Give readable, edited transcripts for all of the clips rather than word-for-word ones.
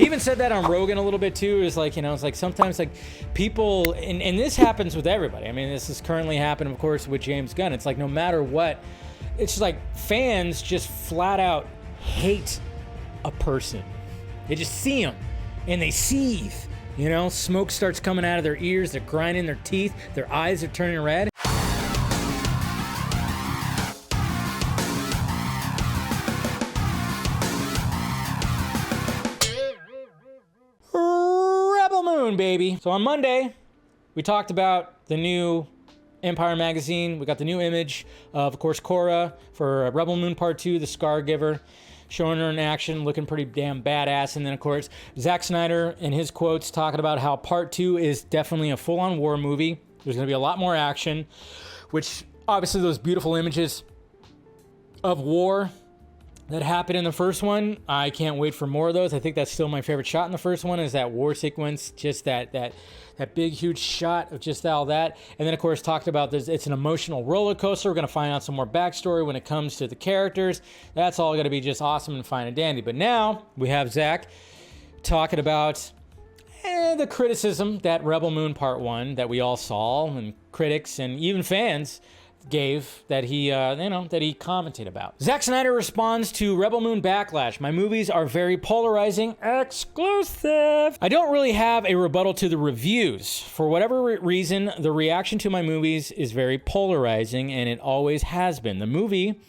He even said that on Rogan a little bit too. Is like, it's like sometimes like people, and this happens with everybody. I mean, this is currently happening, of course, with James Gunn. It's like no matter what, it's just like fans just flat out hate a person. They just see him and they seethe. Smoke starts coming out of their ears. They're grinding their teeth. Their eyes are turning red. Rebel Moon, baby. So on Monday, we talked about the new Empire magazine. We got the new image of course, Korra for Rebel Moon Part 2, the Scar Giver, showing her in action, looking pretty damn badass. And then, of course, Zack Snyder in his quotes talking about how Part 2 is definitely a full-on war movie. There's going to be a lot more action, which obviously those beautiful images of war that happened in the first one, I can't wait for more of those. I think that's still my favorite shot in the first one is that war sequence, just that big, huge shot of just all that. And then, of course, talked about this. It's an emotional roller coaster. We're going to find out some more backstory when it comes to the characters. That's all going to be just awesome and fine and dandy. But now we have Zack talking about the criticism that Rebel Moon Part 1 that we all saw, and critics and even fans gave that he commented about. Zack Snyder responds to Rebel Moon backlash. My movies are very polarizing, exclusive. I don't really have a rebuttal to the reviews. For whatever reason, the reaction to my movies is very polarizing, and it always has been. The movie,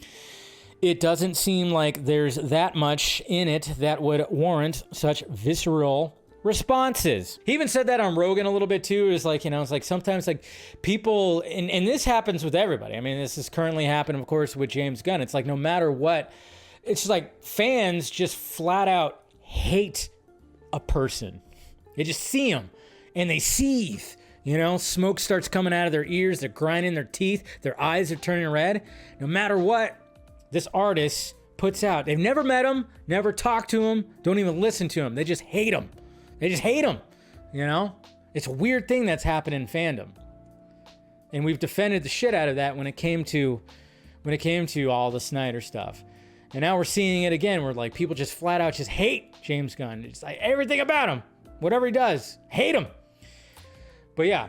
it doesn't seem like there's that much in it that would warrant such visceral responses. He even said that on Rogan a little bit too. Is like, it's like sometimes like people, and this happens with everybody. I mean, this is currently happening, of course, with James Gunn. It's like no matter what, it's just like fans just flat out hate a person. They just see him and they seethe. Smoke starts coming out of their ears. They're grinding their teeth. Their eyes are turning red. No matter what this artist puts out, they've never met him, never talked to him, don't even listen to him. They just hate him. They just hate him, It's a weird thing that's happened in fandom. And we've defended the shit out of that when it came to all the Snyder stuff. And now we're seeing it again where like people just flat out just hate James Gunn. It's like everything about him, whatever he does, hate him. But yeah,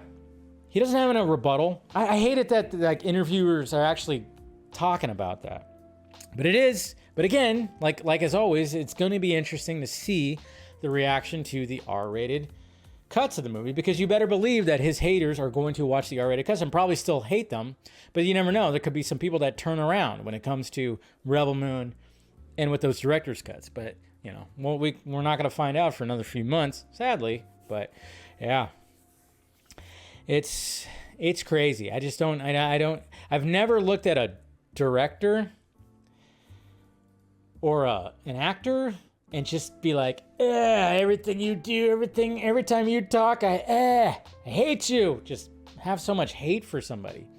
he doesn't have a rebuttal. I hate it that like interviewers are actually talking about that. But it is, but again, like as always, it's going to be interesting to see the reaction to the R-rated cuts of the movie, because you better believe that his haters are going to watch the R-rated cuts and probably still hate them, but you never know. There could be some people that turn around when it comes to Rebel Moon and with those director's cuts, but we're not going to find out for another few months, sadly. But yeah, it's crazy. I've never looked at a director or an actor and just be like, everything you do, every time you talk, I hate you. Just have so much hate for somebody.